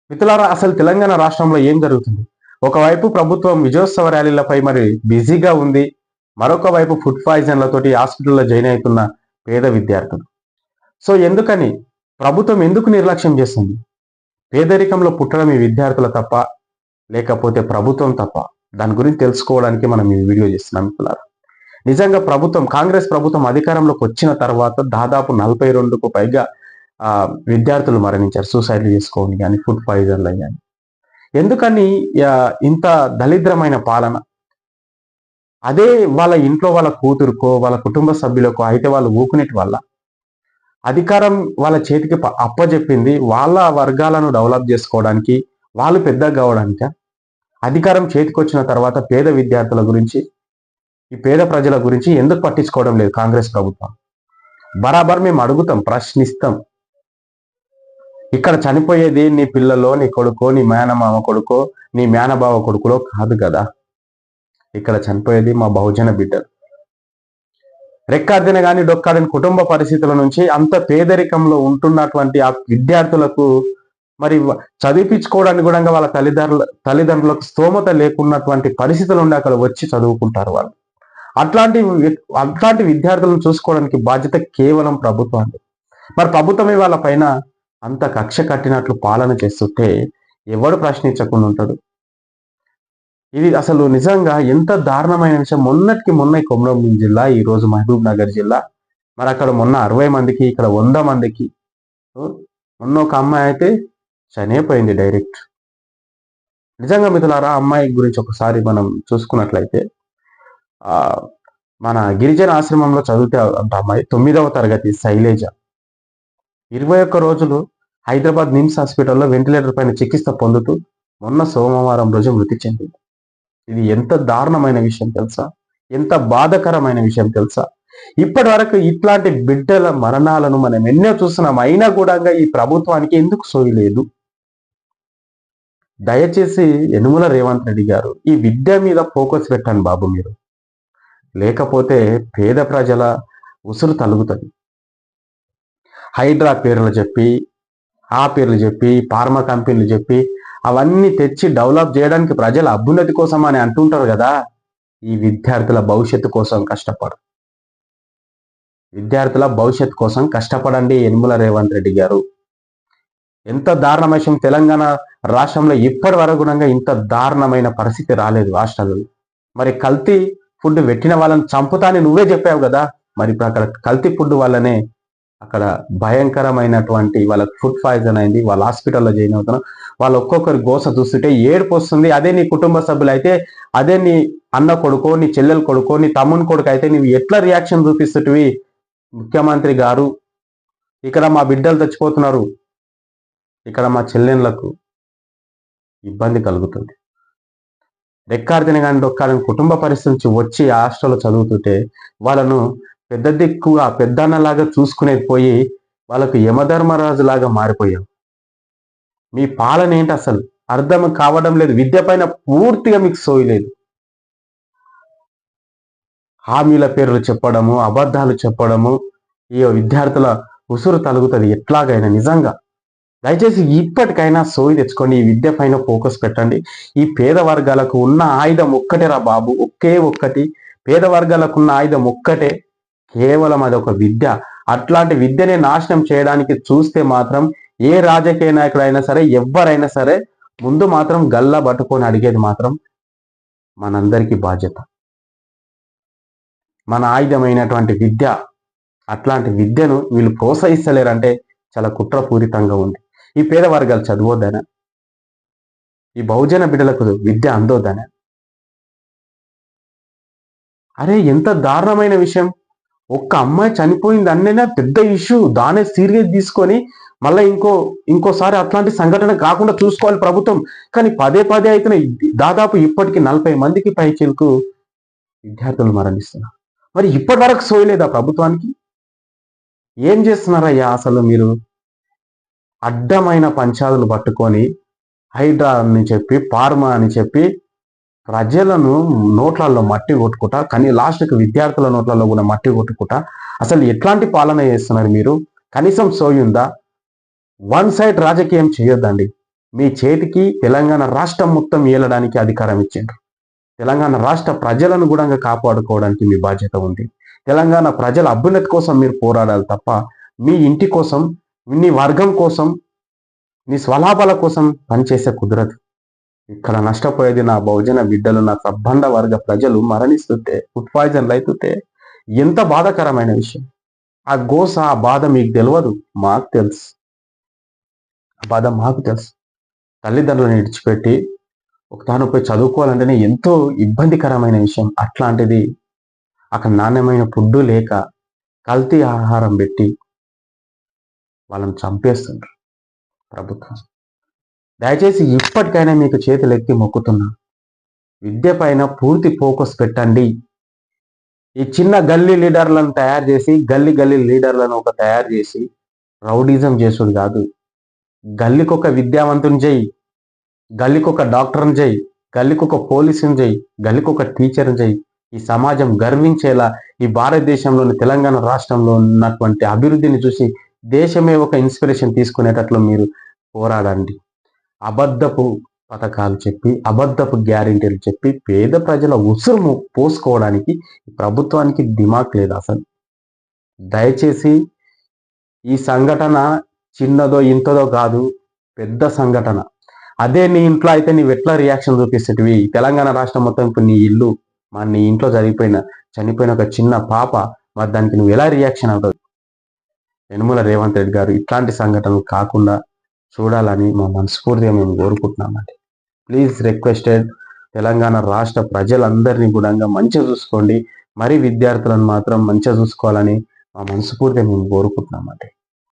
మిత్రులారా, అసలు తెలంగాణ రాష్ట్రంలో ఏం జరుగుతుంది? ఒకవైపు ప్రభుత్వం విజయోత్సవ ర్యాలీలపై మరి బిజీగా ఉంది. మరొక వైపు ఫుడ్ పాయిజన్లతోటి హాస్పిటల్లో జాయిన్ అవుతున్న పేద విద్యార్థులు. సో ఎందుకని ప్రభుత్వం ఎందుకు నిర్లక్ష్యం చేస్తుంది? పేదరికంలో పుట్టడం ఈ విద్యార్థుల తప్ప, లేకపోతే ప్రభుత్వం తప్ప? దాని గురించి తెలుసుకోవడానికి మనం ఈ వీడియో చేస్తున్నాం మిత్రులారా. నిజంగా కాంగ్రెస్ ప్రభుత్వం అధికారంలోకి వచ్చిన తర్వాత దాదాపు 42కు పైగా విద్యార్థులు మరణించారు. సూసైడ్లు చేసుకోని కానీ, ఫుడ్ పాయిజన్లు కానీ. ఎందుకని ఇంత దరిద్రమైన పాలన? అదే వాళ్ళ ఇంట్లో వాళ్ళ కూతురుకో, వాళ్ళ కుటుంబ సభ్యులకో అయితే వాళ్ళు ఊకునేటి వల్ల అధికారం వాళ్ళ చేతికి అప్పజెప్పింది వాళ్ళ వర్గాలను డెవలప్ చేసుకోవడానికి, వాళ్ళు పెద్దగా కావడానికి. అధికారం చేతికి వచ్చిన తర్వాత పేద విద్యార్థుల గురించి, ఈ పేద ప్రజల గురించి ఎందుకు పట్టించుకోవడం లేదు కాంగ్రెస్ ప్రభుత్వం? బరాబర్ మేము అడుగుతాం, ప్రశ్నిస్తాం. ఇక్కడ చనిపోయేది నీ పిల్లలో, నీ కొడుకో, నీ మేనమామ కొడుకో, నీ మేనబావ కొడుకులో కాదు కదా. ఇక్కడ చనిపోయేది మా బహుజన బిడ్డలు. రెక్కాడిన కానీ డొక్కాడిన కుటుంబ పరిస్థితుల నుంచి అంత పేదరికంలో ఉంటున్నటువంటి ఆ విద్యార్థులకు మరి చదివించుకోవడానికి కూడా వాళ్ళ తల్లిదండ్రులకు స్తోమత లేకున్నటువంటి పరిస్థితులు ఉండి అక్కడ వచ్చి చదువుకుంటారు వాళ్ళు. అట్లాంటి విద్యార్థులను చూసుకోవడానికి బాధ్యత కేవలం ప్రభుత్వాన్ని. మరి ప్రభుత్వమే వాళ్ళ పైన అంత కక్ష కట్టినట్లు పాలన చేస్తుంటే ఎవడు ప్రశ్నించకుండా ఉంటాడు? ఇది అసలు నిజంగా ఎంత దారుణమైన విషయం. మొన్న కొమరంభీం జిల్లా, ఈ రోజు మహబూబ్ నగర్ జిల్లా. మరి అక్కడ మొన్న 60 మందికి, ఇక్కడ 100 మందికి. మొన్న ఒక అమ్మాయి అయితే చనిపోయింది డైరెక్ట్. నిజంగా మిత్రులారా, అమ్మాయి గురించి ఒకసారి మనం చూసుకున్నట్లయితే మన గిరిజన ఆశ్రమంలో చదివితే అంట అమ్మాయి 9వ తరగతి శైలేజ 21 రోజులు హైదరాబాద్ నిమ్స్ హాస్పిటల్లో వెంటిలేటర్ పైన చికిత్స పొందుతూ మొన్న సోమవారం రోజు మృతి చెందింది. ఇది ఎంత దారుణమైన విషయం తెలుసా? ఎంత బాధకరమైన విషయం తెలుసా? ఇప్పటి వరకు ఇట్లాంటి బిడ్డల మరణాలను మనం ఎన్నో చూస్తున్నాం. అయినా కూడా ఈ ప్రభుత్వానికి ఎందుకు సోయలేదు? దయచేసి యనుమల రేవంత్ రెడ్డి గారు ఈ విద్య మీద ఫోకస్ పెట్టండి బాబు మీరు. లేకపోతే పేద ప్రజల ఉసురు తలుగుతుంది. హైడ్రా పేర్లు చెప్పి, ఆ పేర్లు చెప్పి, ఫార్మా కంపెనీలు చెప్పి అవన్నీ తెచ్చి డెవలప్ చేయడానికి ప్రజల అభ్యున్నతి కోసం అని అంటుంటారు కదా. ఈ విద్యార్థుల భవిష్యత్తు కోసం కష్టపడు. విద్యార్థుల భవిష్యత్తు కోసం కష్టపడండి యనుమల రేవంత్ రెడ్డి గారు. ఎంత దారుణమైన విషయం! తెలంగాణ రాష్ట్రంలో ఇప్పటి వరకు కూడా ఇంత దారుణమైన పరిస్థితి రాలేదు హాస్టల్లో. మరి కల్తీ ఫుడ్ పెట్టిన వాళ్ళని చంపుతా అని నువ్వే చెప్పావు కదా. మరి ఇప్పుడు అక్కడ కల్తీ ఫుడ్ వల్లనే అక్కడ భయంకరమైనటువంటి వాళ్ళకి ఫుడ్ పాయిజన్ అయింది. వాళ్ళ హాస్పిటల్లో జాయిన్ అవుతున్నాం. వాళ్ళు ఒక్కొక్కరి గోస చూస్తుంటే ఏడుపు వస్తుంది. అదే నీ కుటుంబ సభ్యులు అయితే, అదే నీ అన్న కొడుకో, నీ చెల్లెల కొడుకో, నీ తమ్ముని కొడుకు అయితే నువ్వు ఎట్లా రియాక్షన్ చూపిస్తుంటివి? ముఖ్యమంత్రి గారు, ఇక్కడ మా బిడ్డలు చచ్చిపోతున్నారు, ఇక్కడ మా చెల్లెళ్ళకు ఇబ్బంది కలుగుతుంది. రెక్కాడిన కానీ డొక్కాడిన కుటుంబ పరిస్థితి నుంచి వచ్చి హాస్టల్లో చదువుతుంటే వాళ్ళను పెద్ద దిక్కుగా పెద్దన్నలాగా చూసుకునేది పోయి వాళ్ళకు యమధర్మరాజు లాగా మారిపోయాం. మీ పాలన ఏంటి అసలు అర్థం కావడం లేదు. విద్య పైన పూర్తిగా మీకు సోయలేదు. హామీల పేర్లు చెప్పడము, అబద్ధాలు చెప్పడము, ఈ విద్యార్థుల ఉసురు తలుగుతుంది ఎట్లాగైనా. నిజంగా దయచేసి ఇప్పటికైనా సోయి తెచ్చుకోండి. ఈ విద్య పైన ఫోకస్ పెట్టండి. ఈ పేద వర్గాలకు ఉన్న ఆయుధం ఒక్కటేరా బాబు, ఒక్కటి. పేద వర్గాలకు ఉన్న ఆయుధం ఒక్కటే, కేవలం అదొక విద్య. అట్లాంటి విద్యని నాశనం చేయడానికి చూస్తే మాత్రం ఏ రాజకీయ నాయకుడైనా సరే, ఎవరైనా సరే ముందు మాత్రం గల్లా పట్టుకొని అడిగేది మాత్రం మనందరికీ బాధ్యత. మన ఆయుధమైనటువంటి విద్య, అట్లాంటి విద్యను వీళ్ళు ప్రోత్సహిస్తలేరంటే చాలా కుట్రపూరితంగా ఉంది. ఈ పేద వర్గాలు చదువుదనా? ఈ బహుజన బిడ్డలకు విద్య అందోదనా? అరే ఎంత దారుణమైన విషయం! ఒక్క అమ్మాయి చనిపోయింది అన్నైనా పెద్ద ఇష్యూ, దానే సీరియస్ తీసుకొని మళ్ళీ ఇంకోసారి అట్లాంటి సంఘటన కాకుండా చూసుకోవాలి ప్రభుత్వం. కానీ పదే అయితే దాదాపు ఇప్పటికి 40 మందికి పైచిలకు విద్యార్థులు మరణిస్తున్నారు. మరి ఇప్పటి వరకు సోయలేదా ప్రభుత్వానికి? ఏం చేస్తున్నారయ్యా అసలు మీరు? అడ్డమైన పంచాదులు పట్టుకొని హైడ్రా అని చెప్పి, ఫార్మా అని చెప్పి ప్రజలను నోట్లలో మట్టి కొట్టుకుంటా, కానీ లాస్ట్కి విద్యార్థుల నోట్లలో కూడా మట్టి కొట్టుకుంటా అసలు ఎట్లాంటి పాలన చేస్తున్నారు మీరు? కనీసం సోయుందా? వన్ సైడ్ రాజకీయం చేయొద్దండి. మీ చేతికి తెలంగాణ రాష్ట్రం మొత్తం ఏలడానికి అధికారం ఇచ్చిండ్రు. తెలంగాణ రాష్ట్ర ప్రజలను కూడా కాపాడుకోవడానికి మీ బాధ్యత ఉంది. తెలంగాణ ప్రజల అభ్యున్నతి కోసం మీరు పోరాడాలి తప్ప మీ ఇంటి కోసం, నీ వర్గం కోసం, నీ స్వలాభాల కోసం పనిచేసే కుదరదు. ఇక్కడ నష్టపోయేది నా బహుజన బిడ్డలు, నా సబ్బండ వర్గ ప్రజలు మరణిస్తుంటే, ఫుడ్ పాయిజన్లు అవుతుంటే ఎంత బాధాకరమైన విషయం. ఆ గోస, ఆ బాధ మీకు తెలియదు, మాకు తెలుసు. ఆ బాధ మాకు తెలుసు. తల్లిదండ్రులను విడిచిపెట్టి తాను పోయి చదువుకోవాలంటేనే ఎంతో ఇబ్బందికరమైన విషయం. అట్లాంటిది అక్కడ నాణ్యమైన ఫుడ్డు లేక కల్తీ ఆహారం పెట్టి వాళ్ళని చంపేస్తుండ్రు ప్రభుత్వం. దయచేసి ఇప్పటికైనా మీకు చేతులెత్తి మొక్కుతున్నా, విద్య పైన పూర్తి ఫోకస్ పెట్టండి. ఈ చిన్న గల్లీ లీడర్లను తయారు చేసి, గల్లీ లీడర్లను తయారు చేసి రౌడిజం చేసుడు కాదు. గల్లీకొక విద్యావంతుని చేయి, గల్లీకొక డాక్టర్ని చేయి, గల్లీకొక పోలీసుని చేయి, గల్లీకొక టీచర్ని చేయి. ఈ సమాజం గర్వించేలా ఈ భారతదేశంలోని తెలంగాణ రాష్ట్రంలో ఉన్నటువంటి అభివృద్ధిని చూసి దేశమే ఒక ఇన్స్పిరేషన్ తీసుకునేటట్లు మీరు పోరాడండి. అబద్ధపు పథకాలు చెప్పి, అబద్ధపు గ్యారెంటీలు చెప్పి పేద ప్రజల ఉసురు పోసుకోవడానికి ప్రభుత్వానికి దిమాక్ లేదు అసలు. దయచేసి ఈ సంఘటన చిన్నదో ఇంతదో కాదు, పెద్ద సంఘటన. అదే నీ ఇంట్లో అయితే నీవు ఎట్లా రియాక్షన్ చూపిస్తేవి? తెలంగాణ రాష్ట్రం మొత్తం ఇప్పుడు నీ ఇల్లు, నీ ఇంట్లో చనిపోయిన ఒక చిన్న పాప, మరి దానికి నువ్వు ఎలా రియాక్షన్ అవుతావు? యనుమల రేవంత్ రెడ్డి గారు ఇట్లాంటి సంఘటనలు కాకుండా చూడాలని మా మనస్ఫూర్తిగా మేము కోరుకుంటున్నామండి. ప్లీజ్ రిక్వెస్టెడ్, తెలంగాణ రాష్ట్ర ప్రజలందరినీ కూడా మంచిగా చూసుకోండి. మరి విద్యార్థులను మాత్రం మంచిగా చూసుకోవాలని మా మనస్ఫూర్తిగా మేము కోరుకుంటున్నామండి.